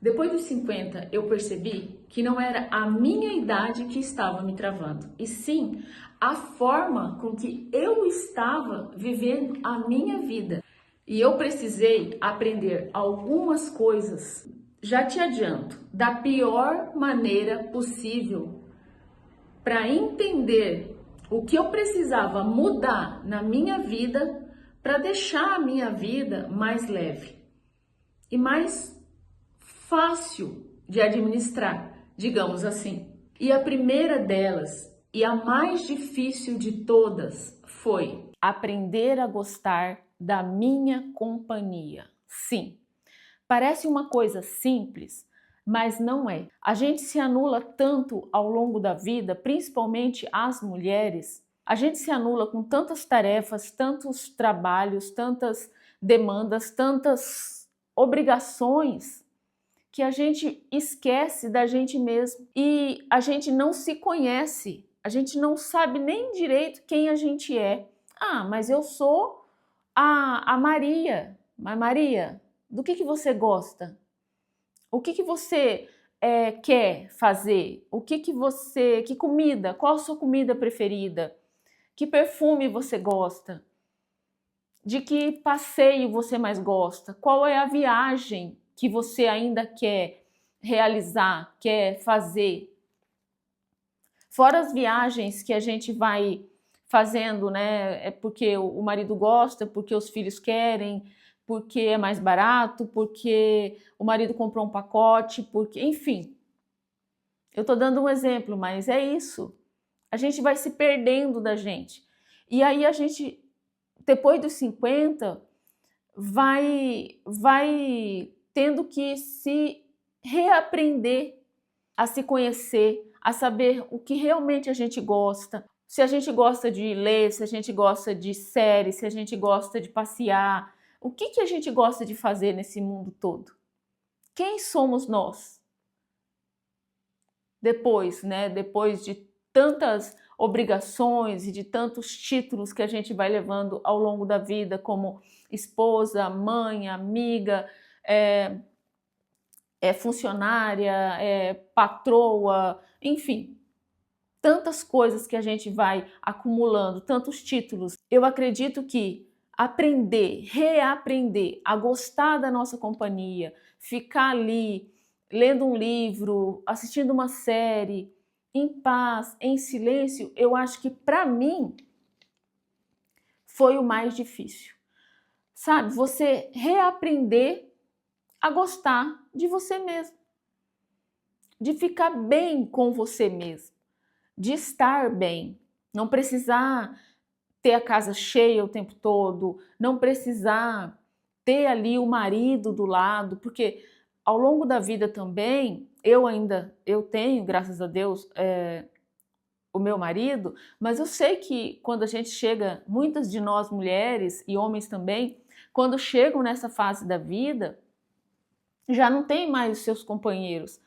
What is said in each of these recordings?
Depois dos 50, eu percebi que não era a minha idade que estava me travando, e sim a forma com que eu estava vivendo a minha vida. E eu precisei aprender algumas coisas, já te adianto, da pior maneira possível, para entender o que eu precisava mudar na minha vida para deixar a minha vida mais leve e mais fácil de administrar, digamos assim. E a primeira delas, e a mais difícil de todas, foi aprender a gostar da minha companhia. Sim, parece uma coisa simples, mas não é. A gente se anula tanto ao longo da vida, principalmente as mulheres. A gente se anula com tantas tarefas, tantos trabalhos, tantas demandas, tantas obrigações, que a gente esquece da gente mesmo e a gente não se conhece, a gente não sabe nem direito quem a gente é. Ah, mas eu sou a Maria. Mas Maria, do que você gosta? O que você quer fazer? Que comida? Qual a sua comida preferida? Que perfume você gosta? De que passeio você mais gosta? Qual é a viagem que você ainda quer realizar, quer fazer? Fora as viagens que a gente vai fazendo, né? É porque o marido gosta, porque os filhos querem, porque é mais barato, porque o marido comprou um pacote, porque, enfim. Eu tô dando um exemplo, mas é isso. A gente vai se perdendo da gente. E aí a gente, depois dos 50, vai tendo que se reaprender a se conhecer, a saber o que realmente a gente gosta. Se a gente gosta de ler, se a gente gosta de séries, se a gente gosta de passear, o que a gente gosta de fazer nesse mundo todo? Quem somos nós? Depois, né? Depois de tantas obrigações e de tantos títulos que a gente vai levando ao longo da vida, como esposa, mãe, amiga, funcionária, patroa, enfim, tantas coisas que a gente vai acumulando, tantos títulos. Eu acredito que aprender, reaprender a gostar da nossa companhia, ficar ali lendo um livro, assistindo uma série, em paz, em silêncio, eu acho que para mim foi o mais difícil. Sabe, você reaprender a gostar de você mesmo, de ficar bem com você mesmo, de estar bem, não precisar ter a casa cheia o tempo todo, não precisar ter ali o marido do lado, porque ao longo da vida também, eu tenho, graças a Deus, o meu marido, mas eu sei que quando a gente chega, muitas de nós mulheres e homens também, quando chegam nessa fase da vida, já não tem mais os seus companheiros,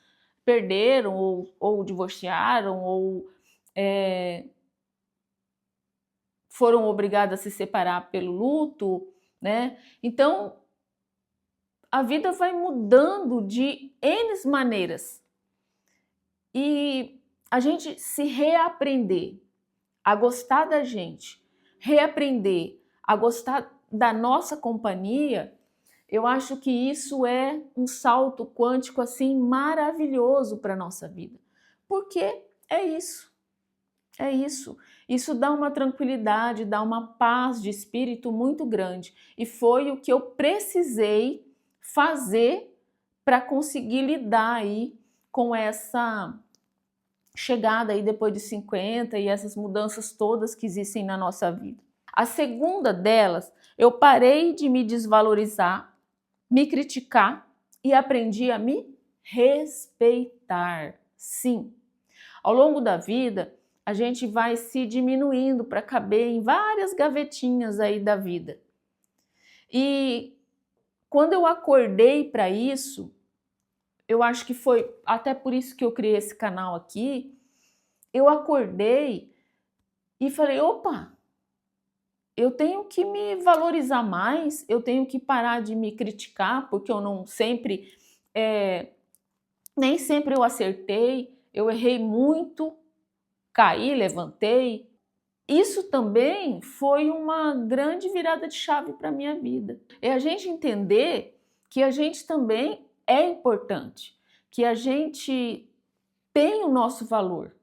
perderam ou divorciaram ou foram obrigadas a se separar pelo luto, né? Então a vida vai mudando de N maneiras e a gente se reaprender a gostar da gente, reaprender a gostar da nossa companhia, eu acho que isso é um salto quântico assim maravilhoso para a nossa vida. Porque é isso. É isso. Isso dá uma tranquilidade, dá uma paz de espírito muito grande. E foi o que eu precisei fazer para conseguir lidar aí com essa chegada aí depois de 50 e essas mudanças todas que existem na nossa vida. A segunda delas, eu parei de me desvalorizar, me criticar e aprendi a me respeitar. Sim, ao longo da vida, a gente vai se diminuindo para caber em várias gavetinhas aí da vida. E quando eu acordei para isso, eu acho que foi até por isso que eu criei esse canal aqui, eu acordei e falei, opa, eu tenho que me valorizar mais, eu tenho que parar de me criticar, porque eu não sempre Nem sempre eu acertei, eu errei muito, caí, levantei. Isso também foi uma grande virada de chave para a minha vida. É a gente entender que a gente também é importante, que a gente tem o nosso valor,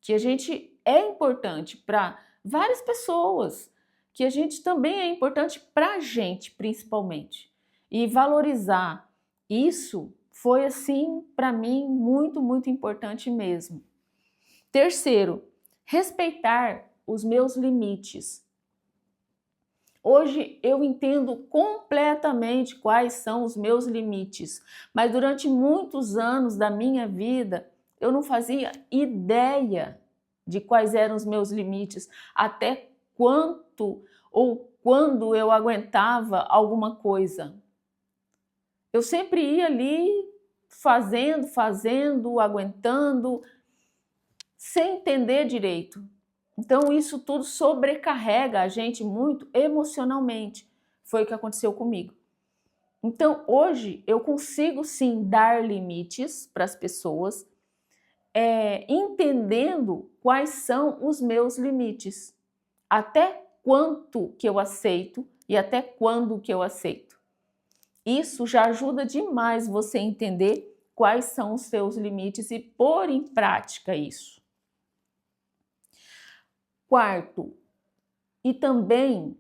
que a gente é importante para várias pessoas, que a gente também é importante para a gente, principalmente. E valorizar isso foi, assim, para mim, muito, muito importante mesmo. Terceiro, respeitar os meus limites. Hoje eu entendo completamente quais são os meus limites, mas durante muitos anos da minha vida eu não fazia ideia de quais eram os meus limites, até quanto ou quando eu aguentava alguma coisa. Eu sempre ia ali fazendo, aguentando, sem entender direito. Então, isso tudo sobrecarrega a gente muito emocionalmente. Foi o que aconteceu comigo. Então, hoje, eu consigo sim dar limites para as pessoas, entendendo quais são os meus limites. Até quanto que eu aceito e até quando que eu aceito. Isso já ajuda demais você entender quais são os seus limites e pôr em prática isso. Quarto, e também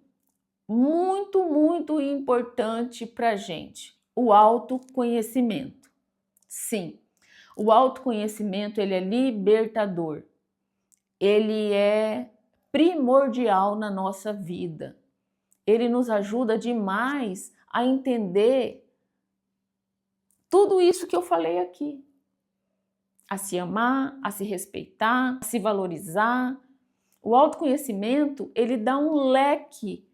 muito, muito importante para a gente, o autoconhecimento. Sim, o autoconhecimento ele é libertador, ele é primordial na nossa vida. Ele nos ajuda demais a entender tudo isso que eu falei aqui. A se amar, a se respeitar, a se valorizar. O autoconhecimento, ele dá um leque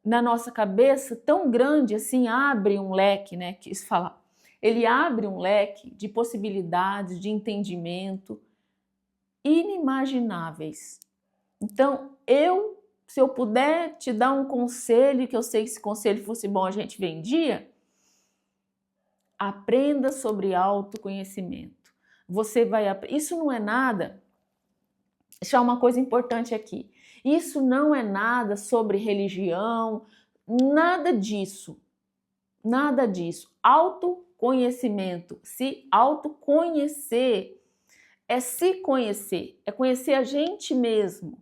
na nossa cabeça tão grande assim, abre um leque, né? Quis falar. Ele abre um leque de possibilidades, de entendimento inimagináveis. Então, se eu puder te dar um conselho, que eu sei que se conselho fosse bom a gente vendia, aprenda sobre autoconhecimento. Você vai isso não é nada. Deixar uma coisa importante aqui. Isso não é nada sobre religião, nada disso. Nada disso. Autoconhecimento. Se autoconhecer é se conhecer, é conhecer a gente mesmo.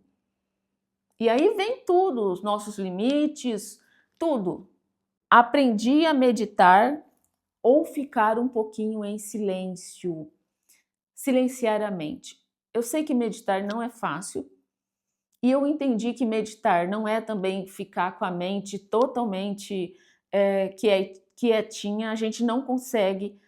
E aí vem tudo, os nossos limites, tudo. Aprendi a meditar ou ficar um pouquinho em silêncio, silenciar a mente. Eu sei que meditar não é fácil, e eu entendi que meditar não é também ficar com a mente totalmente quietinha, a gente não consegue.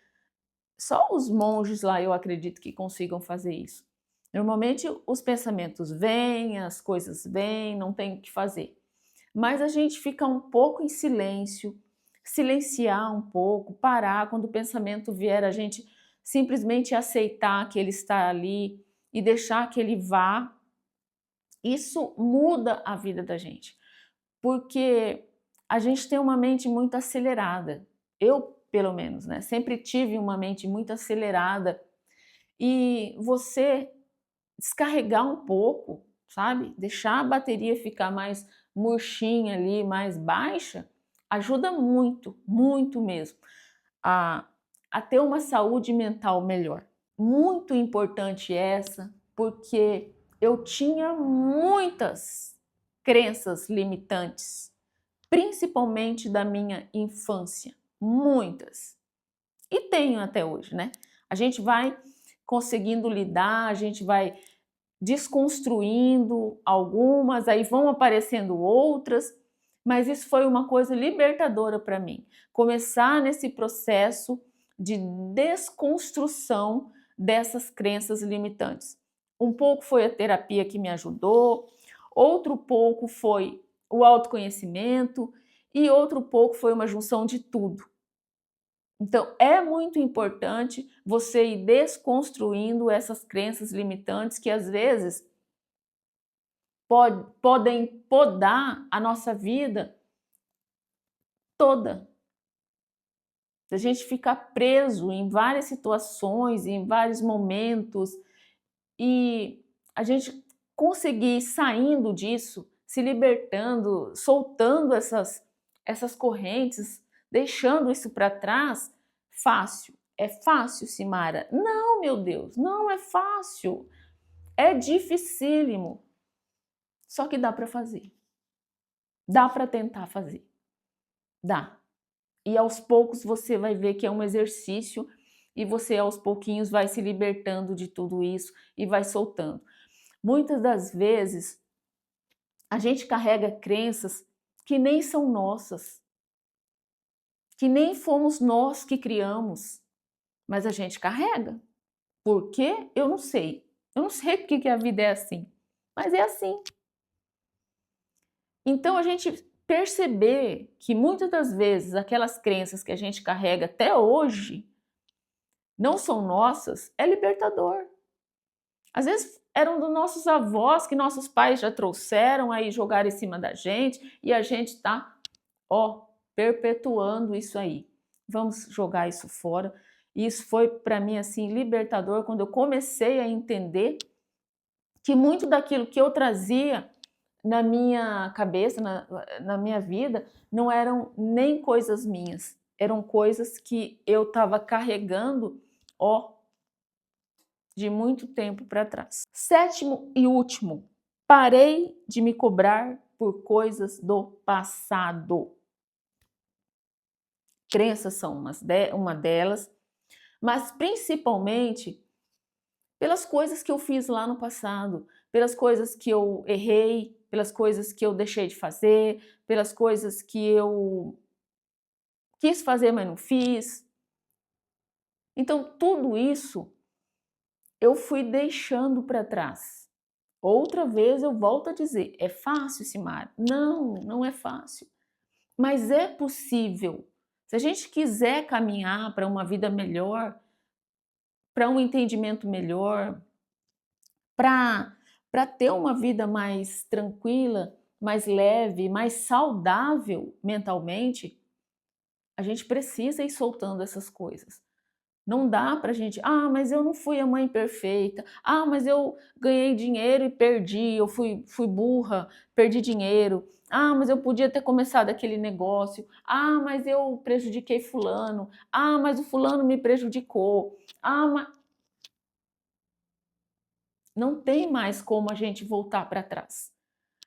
Só os monges lá eu acredito que consigam fazer isso. Normalmente os pensamentos vêm, as coisas vêm, não tem o que fazer. Mas a gente fica um pouco em silêncio, silenciar um pouco, parar quando o pensamento vier, a gente simplesmente aceitar que ele está ali e deixar que ele vá. Isso muda a vida da gente, porque a gente tem uma mente muito acelerada. Eu, pelo menos, né, sempre tive uma mente muito acelerada e você descarregar um pouco, sabe? Deixar a bateria ficar mais murchinha ali, mais baixa, ajuda muito, muito mesmo a, a ter uma saúde mental melhor. Muito importante essa, porque eu tinha muitas crenças limitantes, principalmente da minha infância, muitas. E tenho até hoje, né? A gente vai conseguindo lidar, a gente vai desconstruindo algumas, aí vão aparecendo outras, mas isso foi uma coisa libertadora para mim. Começar nesse processo de desconstrução dessas crenças limitantes. Um pouco foi a terapia que me ajudou, outro pouco foi o autoconhecimento e outro pouco foi uma junção de tudo. Então, é muito importante você ir desconstruindo essas crenças limitantes que às vezes podem podar a nossa vida toda. da gente ficar preso em várias situações, em vários momentos, e a gente conseguir ir saindo disso, se libertando, soltando essas correntes, deixando isso para trás, fácil. É fácil, Simara? Não, meu Deus, não é fácil. É dificílimo. Só que dá para fazer. Dá para tentar fazer. Dá. E aos poucos você vai ver que é um exercício e você aos pouquinhos vai se libertando de tudo isso e vai soltando. Muitas das vezes a gente carrega crenças que nem são nossas, que nem fomos nós que criamos, mas a gente carrega. Por quê? Eu não sei. Eu não sei porque que a vida é assim, mas é assim. Então a gente perceber que muitas das vezes aquelas crenças que a gente carrega até hoje não são nossas, é libertador. Às vezes eram dos nossos avós que nossos pais já trouxeram aí, jogaram em cima da gente e a gente está, perpetuando isso aí. Vamos jogar isso fora. E isso foi para mim assim libertador quando eu comecei a entender que muito daquilo que eu trazia na minha cabeça, na minha vida, não eram nem coisas minhas, eram coisas que eu estava carregando, de muito tempo para trás. Sétimo e último, parei de me cobrar por coisas do passado. Crenças são uma delas, mas principalmente pelas coisas que eu fiz lá no passado, pelas coisas que eu errei, pelas coisas que eu deixei de fazer, pelas coisas que eu quis fazer, mas não fiz. Então, tudo isso eu fui deixando para trás. Outra vez eu volto a dizer, é fácil, Simara? Não, não é fácil. Mas é possível. Se a gente quiser caminhar para uma vida melhor, para um entendimento melhor, para ter uma vida mais tranquila, mais leve, mais saudável mentalmente, a gente precisa ir soltando essas coisas. Não dá pra gente, mas eu não fui a mãe perfeita, mas eu ganhei dinheiro e perdi, eu fui burra, perdi dinheiro, mas eu podia ter começado aquele negócio, mas eu prejudiquei fulano, mas o fulano me prejudicou, mas... Não tem mais como a gente voltar para trás.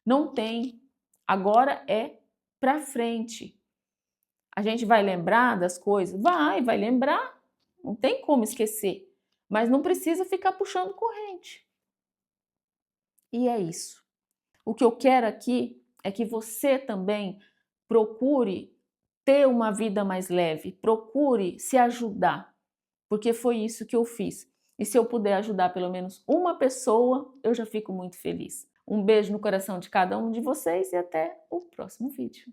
Não tem. Agora é para frente. A gente vai lembrar das coisas? Vai lembrar. Não tem como esquecer. Mas não precisa ficar puxando corrente. E é isso. O que eu quero aqui é que você também procure ter uma vida mais leve, procure se ajudar, porque foi isso que eu fiz. E se eu puder ajudar pelo menos uma pessoa, eu já fico muito feliz. Um beijo no coração de cada um de vocês e até o próximo vídeo.